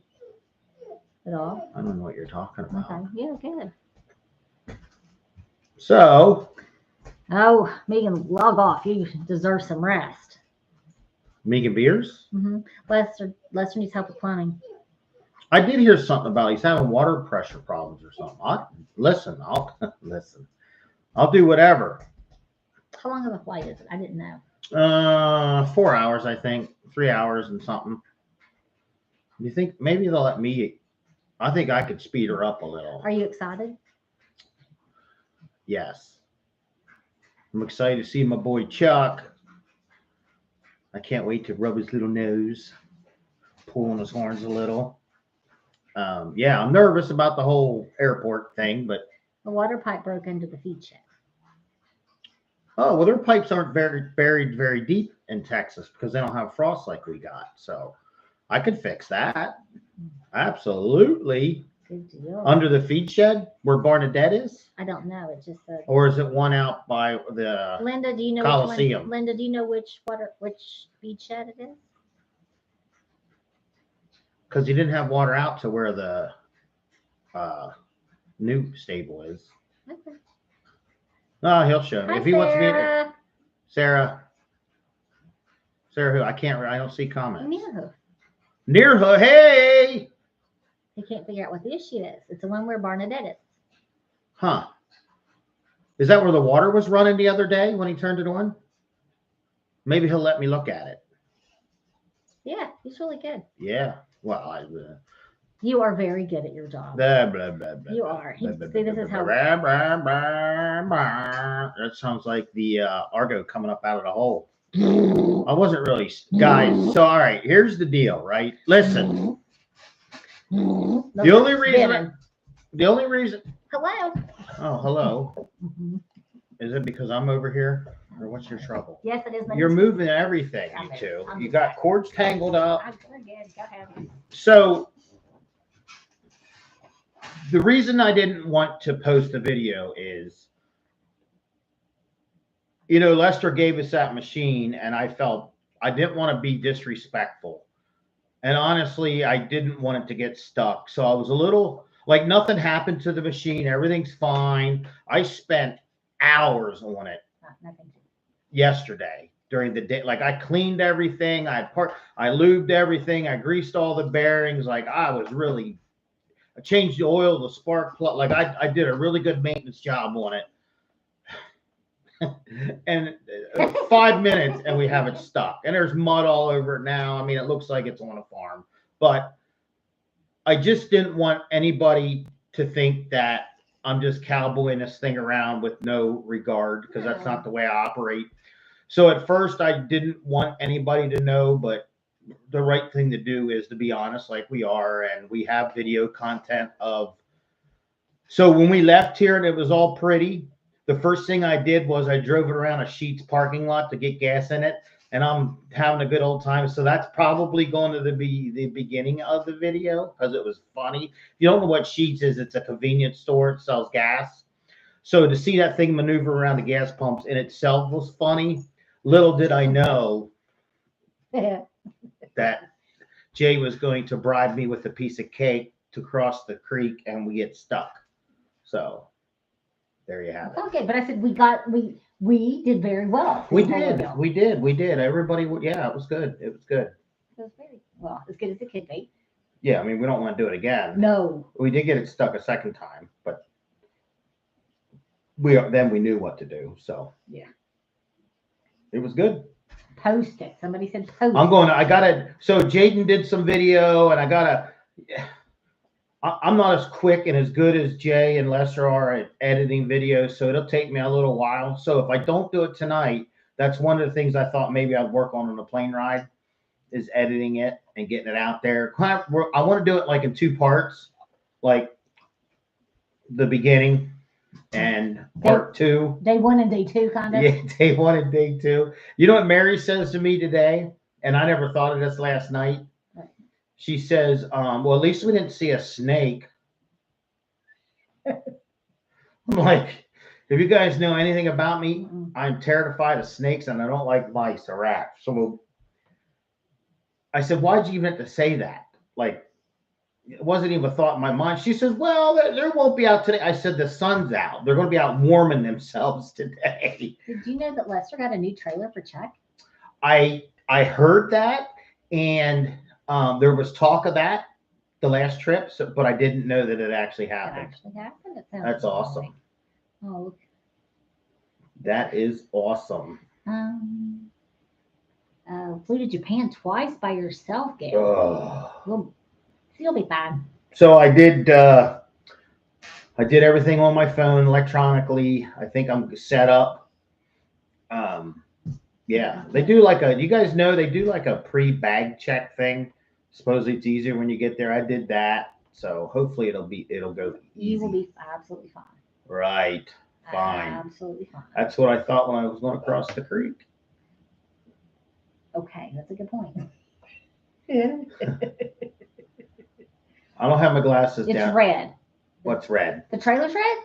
at all. I don't know what you're talking about. Okay, yeah, good. So. Oh, Megan, log off. You deserve some rest. Megan Beers? Mm-hmm. Lester needs help with plumbing. I did hear something about he's having water pressure problems or something. I'll listen. I'll do whatever. How long of a flight is it? I didn't know. 4 hours, I think. 3 hours and something. You think maybe they'll let me I think I could speed her up a little. Are you excited? Yes. I'm excited to see my boy Chuck. I can't wait to rub his little nose, pull on his horns a little. Yeah, I'm nervous about the whole airport thing, but The water pipe broke under the feed shed. oh well, their pipes aren't buried very deep in Texas because they don't have frost like we got. So I could fix that. Absolutely. Good deal. Under the feed shed where Barnadette is, I don't know. It just said. or is it one out by the Linda, do you know Coliseum? which one? Linda, do you know which feed shed it is? Because he didn't have water out to where the new stable is. Okay. Oh, he'll show me Hi, if he wants to be. Sarah. Sarah, who I can't. I don't see comments. Nearhoof. Near her. Hey. He can't figure out what the issue is. It's the one where Barnadette is. Huh. Is that where the water was running the other day when he turned it on? Maybe he'll let me look at it. Yeah, he's really good. Yeah. Well, You are very good at your job. blah, blah, blah, blah, You blah, are. blah, See, blah, this blah, is how. blah, blah, blah, blah. That sounds like the Argo coming up out of the hole. I wasn't really, guys. So, all right, here's the deal, right? Listen. The only reason. Hello. Oh, hello. Mhm. Is it because I'm over here, or what's your trouble? Yes, it is. You're moving everything, you two. You got cords tangled up. We're good. Go ahead. So the reason I didn't want to post the video is, Lester gave us that machine, and I felt I didn't want to be disrespectful. And honestly, I didn't want it to get stuck. So I was a little like nothing happened to the machine. Everything's fine. I spent hours on it yesterday during the day. Like I cleaned everything. I lubed everything. I greased all the bearings. Like I changed the oil, the spark plug. Like I did a really good maintenance job on it. And 5 minutes and we have it stuck. And there's mud all over it now. I mean, it looks like it's on a farm. But I just didn't want anybody to think that I'm just cowboying this thing around with no regard, because that's not the way I operate. So at first I didn't want anybody to know, but the right thing to do is to be honest like we are, and we have video content of. So when we left here and it was all pretty, the first thing I did was I drove it around a Sheetz parking lot to get gas in it, and I'm having a good old time. So that's probably going to be the beginning of the video because it was funny. If you don't know what Sheetz is, it's a convenience store. It sells gas. So to see that thing maneuver around the gas pumps in itself was funny. Little did I know that Jay was going to bribe me with a piece of cake to cross the creek and we get stuck. So there you have it. Okay, but I said we did very well. We did. Everybody, yeah, it was good. It was good. It was very well, as good as it could be. Yeah, I mean, we don't want to do it again. No. We did get it stuck a second time, but then we knew what to do. So yeah, it was good. Post it. Somebody said post. So Jaden did some video, and I'm not as quick and as good as Jay and Lester are at editing videos, so it'll take me a little while. So if I don't do it tonight, that's one of the things I thought maybe I'd work on the plane ride, is editing it and getting it out there. I want to do it like in 2 parts, like the beginning and part 2. Day 1 and day 2, kind of. Yeah, day 1 and day 2. You know what Mary says to me today? And I never thought of this last night. She says, well, at least we didn't see a snake. I'm like, if you guys know anything about me, I'm terrified of snakes and I don't like mice or rats. So I said, why'd you even have to say that? Like, it wasn't even a thought in my mind. She says, well, there won't be out today. I said, the sun's out. They're going to be out warming themselves today. Did you know that Lester got a new trailer for Chuck? I heard that, and there was talk of that the last trip, but I didn't know that it actually happened. That's awesome. Oh, that is awesome. Flew to Japan twice by yourself, Gail. Oh. You'll be fine. So I did everything on my phone electronically. I think I'm set up. Yeah, they do like a, you guys know they do like a pre-bag check thing. Supposedly it's easier when you get there. I did that. So hopefully it'll go easy. You will be absolutely fine. Right. Fine. Absolutely fine. That's what I thought when I was going across the creek. Okay, that's a good point. Yeah. I don't have my glasses It's down. red. What's red? The trailer's red?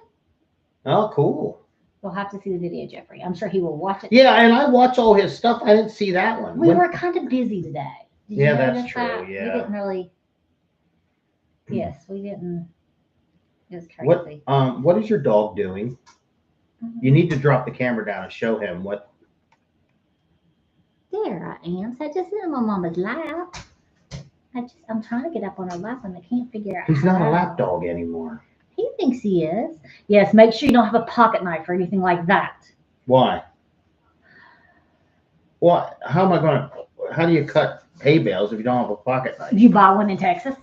Oh, cool. We'll have to see the video, Jeffrey. I'm sure he will watch it. Yeah, and I watch all his stuff. I didn't see that one. We were kind of busy today. Did Yeah, you that's notice true, that? yeah. We didn't really. Yes, we didn't. It was crazy. What is your dog doing? You need to drop the camera down and show him what. There I am. So I just sit on my mama's lap. I'm trying to get up on her lap and I can't figure out. He's not a how. lap dog anymore. He thinks he is. Yes, make sure you don't have a pocket knife or anything like that. Why? What? How am I going to? How do you cut hay bales if you don't have a pocket knife? You buy one in Texas?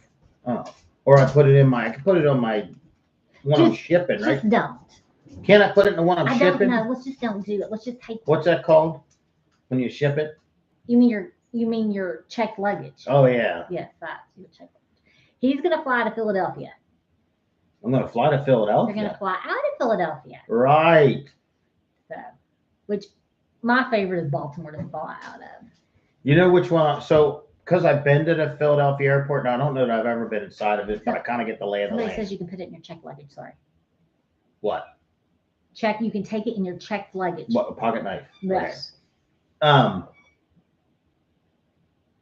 Oh, or I put it in my. I can put it on my one I'm shipping, right? Just don't. Can I put it in the one I'm I shipping? don't know. Let's just don't do it. Let's just take. What's that called? When you ship it? You mean your checked luggage? Oh yeah. Yes, that's your checked luggage. He's gonna fly to Philadelphia. I'm going to fly to They're Philadelphia. gonna fly out of Philadelphia. Right. So, which my favorite is Baltimore to fly out of. You know which one? So, because I've been to the Philadelphia airport, and I don't know that I've ever been inside of it, but I kind of get the lay of the Somebody land. says you can put it in your checked luggage. Sorry. What? You can take it in your checked luggage. What? A pocket knife? Yes. Okay.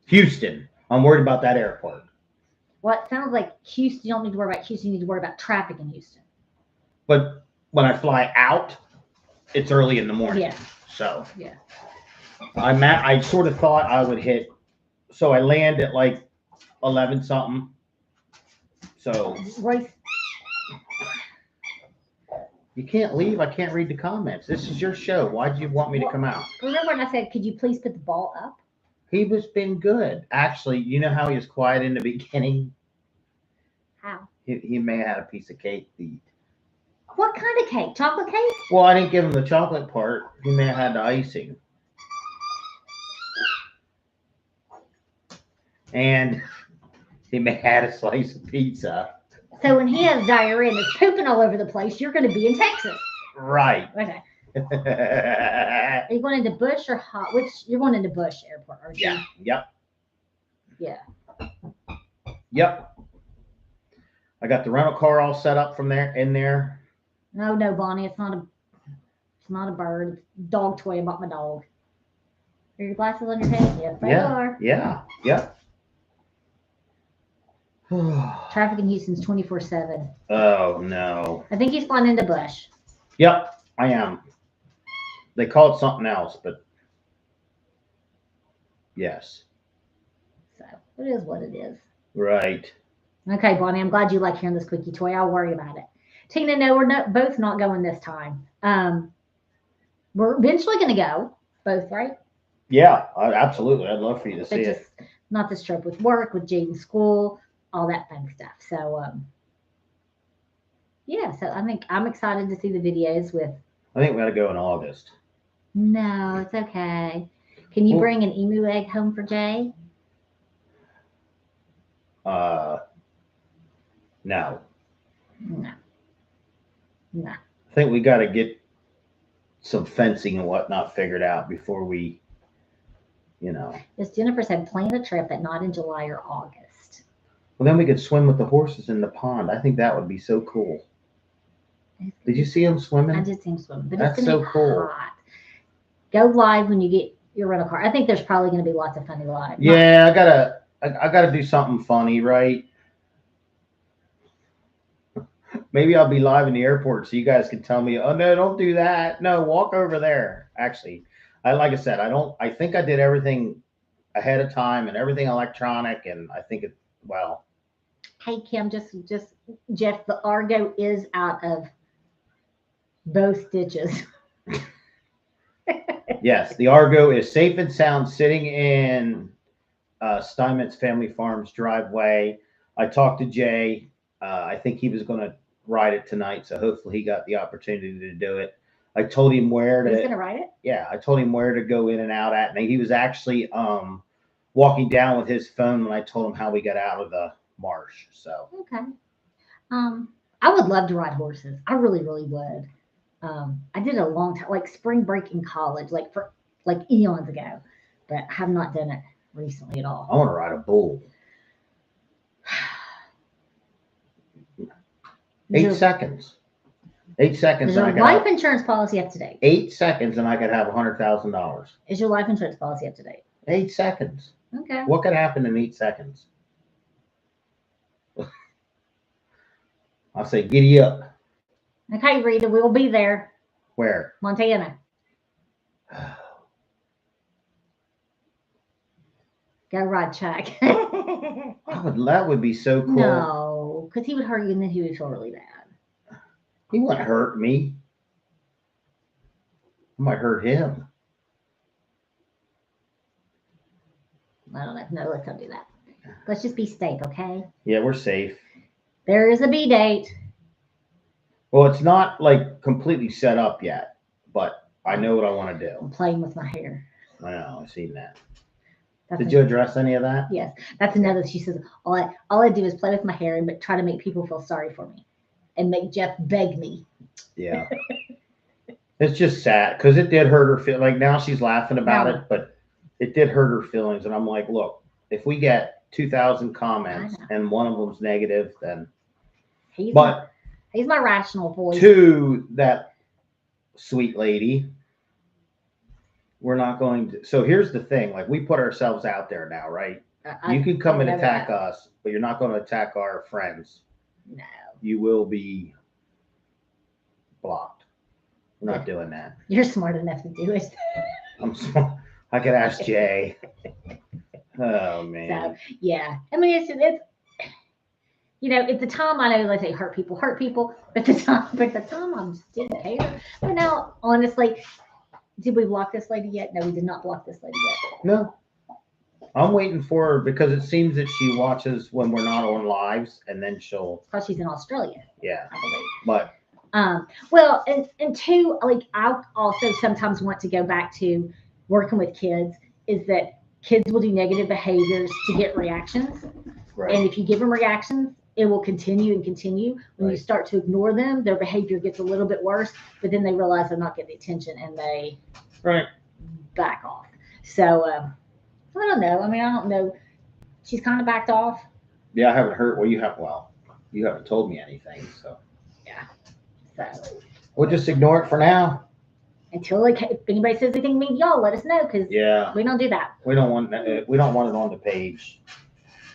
Houston. I'm worried about that airport. Well, it sounds like Houston. You don't need to worry about Houston. You need to worry about traffic in Houston. But when I fly out, it's early in the morning. Yeah. So. Yeah. I sort of thought I would hit. So I land at like 11 something. So. Royce. You can't leave. I can't read the comments. This is your show. Why do you want me to come out? Remember when I said, could you please put the ball up? He was been good. Actually, you know how he was quiet in the beginning? How? He may have had a piece of cake to eat. What kind of cake? Chocolate cake? Well, I didn't give him the chocolate part. He may have had the icing. And he may have had a slice of pizza. So when he has diarrhea and it's pooping all over the place, you're going to be in Texas. Right. Okay. Are you going into Bush or Hot? You're going into Bush Airport, aren't you? Yeah. Yep. Yeah. Yep. I got the rental car all set up from there in there. No, Bonnie, it's not a bird. It's a dog toy. I bought my dog. Are your glasses on your head? Yes, they are. Yeah. Yep. Traffic in Houston's 24/7. Oh no. I think he's flying into Bush. Yep, I am. They call it something else, but yes. So it is what it is. Right. Okay, Bonnie, I'm glad you like hearing this quickie toy. I'll worry about it. Tina, no, we're both not going this time. We're eventually going to go, both, right? Yeah, absolutely. I'd love for you to But see just it. not this trip with work, with Jaden's school, all that fun stuff. So, yeah, so I think I'm excited to see the videos with. I think we got to go in August. No, it's okay. Can you bring an emu egg home for Jay? No. No. I think we got to get some fencing and whatnot figured out before we, As Jennifer said, plan a trip, but not in July or August. Well, then we could swim with the horses in the pond. I think that would be so cool. Did you see them swimming? I did see him swim, but That's it's going to so be cool. hot. Go live when you get your rental car. I think there's probably going to be lots of funny live. Yeah, I gotta do something funny, right? Maybe I'll be live in the airport so you guys can tell me, oh no, don't do that. No, walk over there. Actually, like I said, I think I did everything ahead of time and everything electronic, and I think well. Hey Kim, just Jeff, the Argo is out of both ditches. Yes, the Argo is safe and sound sitting in Steinmetz Family Farms driveway. I talked to Jay. I think he was going to ride it tonight, so hopefully he got the opportunity to do it. I told him where He's to. gonna ride it. Yeah, I told him where to go in and out at, and he was actually walking down with his phone when I told him how we got out of the marsh. So Okay. I would love to ride horses. I really, really would. I did a long time, like spring break in college, like for like eons ago, but I have not done it recently at all. I want to ride a bull. Is 8 your, seconds. 8 seconds. is And I your could life have insurance policy up to date? 8 seconds, and I could have $100,000. Is your life insurance policy up to date? 8 seconds. Okay. What could happen in 8 seconds? I'll say, giddy up. Okay, Rita, we'll be there. Where? Montana. Go ride Chuck. That would be so cool. No, because he would hurt you and then he would feel really bad. He wouldn't hurt me. I might hurt him. I don't know. No, let's not do that. Let's just be safe, okay? Yeah, we're safe. There is a B date. Well, it's not like completely set up yet, but I know what I want to I'm do. playing with my hair. I know, I've seen that. That's Did you address any of that? Yes, that's another. She says all I do is play with my hair and try to make people feel sorry for me, and make Jeff beg me. Yeah. It's just sad because it did hurt her feel like now she's laughing about No. it, but it did hurt her feelings. And I'm like, look, if we get 2,000 comments I know. and one of them's negative, then He's but he's my rational voice. to that sweet lady, we're not going to. So here's the thing: like we put ourselves out there now, right? You can come and attack us, but you're not going to attack our friends. No, You will be blocked. We're not doing that. you're smart enough to do it. I'm smart. I could ask Jay. Oh man. So yeah, I mean it's you know at the time I know they say hurt people, but the time I just didn't care. But now honestly, did we block this lady yet? No, we did not block this lady yet. No. I'm waiting for her because it seems that she watches when we're not on lives, and then she'll. Because she's in Australia, Yeah. I believe. But Well, and two, like I also sometimes want to go back to working with kids. Is that kids will do negative behaviors to get reactions, right. and if you give them reactions, it will continue and continue. When you Right. start to ignore them, their behavior gets a little bit worse, but then they realize they're not getting attention and they Right. back off. So I don't know. I mean, I don't know. She's kind of backed off. Yeah, I haven't heard. Well, you haven't told me anything, so So we'll just ignore it for now. until like if anybody says anything mean to y'all, let us know because Yeah. we don't do that. We don't want it on the page.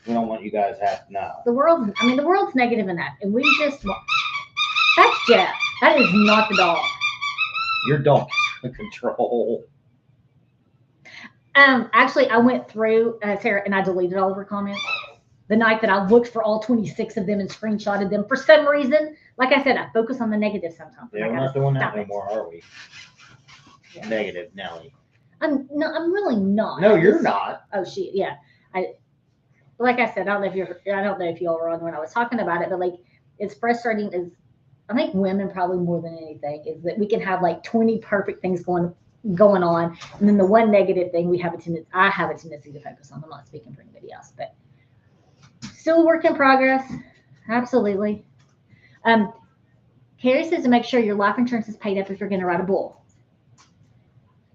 We don't want you guys to have to know. The world's negative in that, and we just that's Jeff. That is not the dog. Your dog is in control. Actually, I went through Sarah and I deleted all of her comments the night that I looked for all 26 of them and screenshotted them. For some reason, like I said, I focus on the negative sometimes. Yeah, I we're gotta not doing that stop it. anymore, are we? Yeah. Negative, Nelly. I'm really not. No, you're not. Oh, yeah. Like I said, I don't know if y'all were on when I was talking about it, but like it's frustrating. I think women probably more than anything is that we can have like 20 perfect things going on, and then the one negative thing I have a tendency to focus on. I'm not speaking for anybody else, but still a work in progress. Absolutely. Carrie says to make sure your life insurance is paid up if you're going to ride a bull.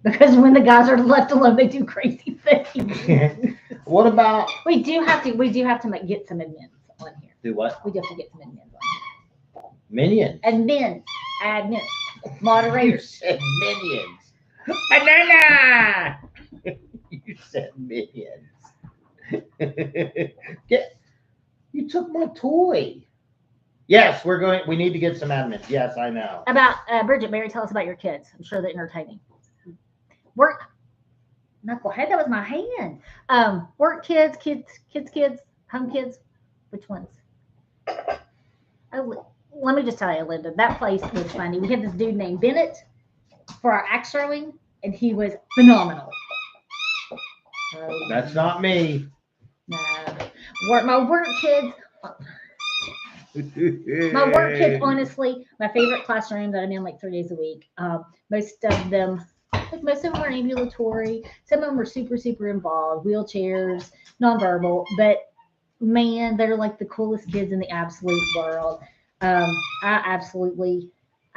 Because when the guys are left alone, they do crazy things. What about We do have to get some admins on here. do what? We do have to get some admins on here. Minions. Admins, You moderators. said minions. Banana. You said minions. You took my toy. Yes, we need to get some admins. Yes, I know. About Bridget, Mary, tell us about your kids. I'm sure they're entertaining. Work, knucklehead. That was my hand. Work kids, home kids. Which ones? Oh, let me just tell you, Linda. That place was funny. We had this dude named Bennett for our axe throwing, and he was phenomenal. That's not me. No, my work kids. My work kids, honestly, my favorite classroom that I'm in like 3 days a week. Most of them, like most of them are ambulatory. Some of them are super, super involved, wheelchairs, nonverbal. But man, they're like the coolest kids in the absolute world. I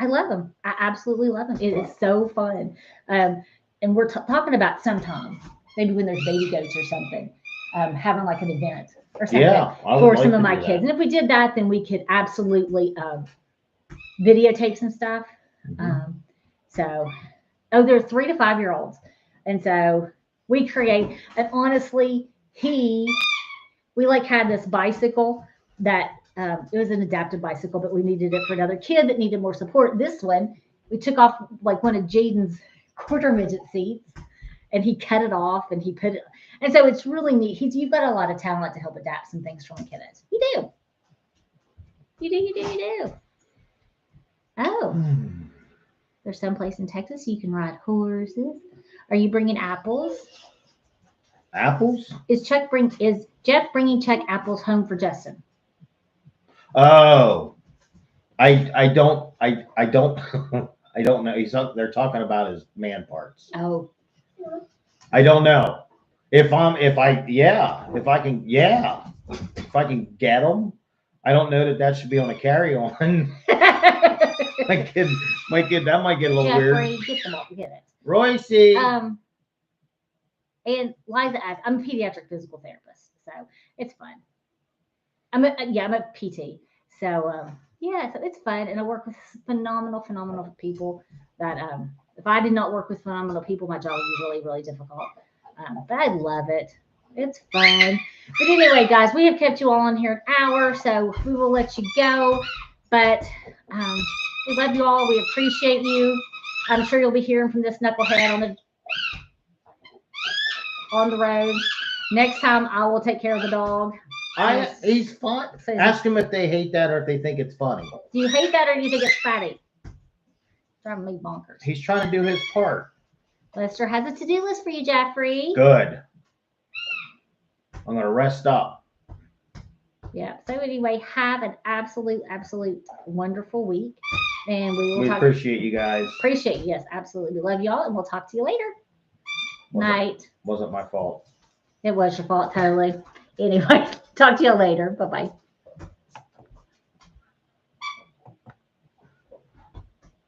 love them. I absolutely love them. It is so fun. And we're talking about sometime, maybe when there's baby goats or something, having like an event or something Yeah, I would for like some to of my do kids. that. And if we did that, then we could absolutely videotape some stuff. So, oh, they're 3 to 5 year olds. And so we create, and honestly, we like had this bicycle that it was an adapted bicycle, but we needed it for another kid that needed more support. This one, we took off like one of Jaden's quarter midget seats and he cut it off and he put it. And so it's really neat. You've got a lot of talent to help adapt some things from kiddos. You do. You do. Oh, there's some place in Texas you can ride horses. Are you bringing apples? Apples? Is Jeff bringing Chuck apples home for Justin? Oh, I don't I don't I don't know. They're talking about his man parts. Oh, I don't know if I can get them. I don't know that should be on a carry on. my kid, that might get a little Jeffrey, weird. get them all. Get it. Royce. And Liza asked, I'm a pediatric physical therapist, so it's fun. I'm a PT, so yeah, so it's fun, and I work with phenomenal people. That if I did not work with phenomenal people, my job would be really, really difficult. But I love it. It's fun. But anyway, guys, we have kept you all on here an hour, so we will let you go. But we love you all. We appreciate you. I'm sure you'll be hearing from this knucklehead on the road. Next time, I will take care of the dog. He's fun. Ask him if they hate that or if they think it's funny. Do you hate that or do you think it's fatty? Driving me bonkers. He's trying to do his part. Lester has a to-do list for you, Jeffrey. Good. I'm gonna rest up. Yeah. So anyway, have an absolute wonderful week, and we will appreciate you guys. Appreciate you. Yes, absolutely. We love y'all, and we'll talk to you later. Night. Wasn't my fault. It was your fault, totally. Anyway, talk to you later. Bye bye.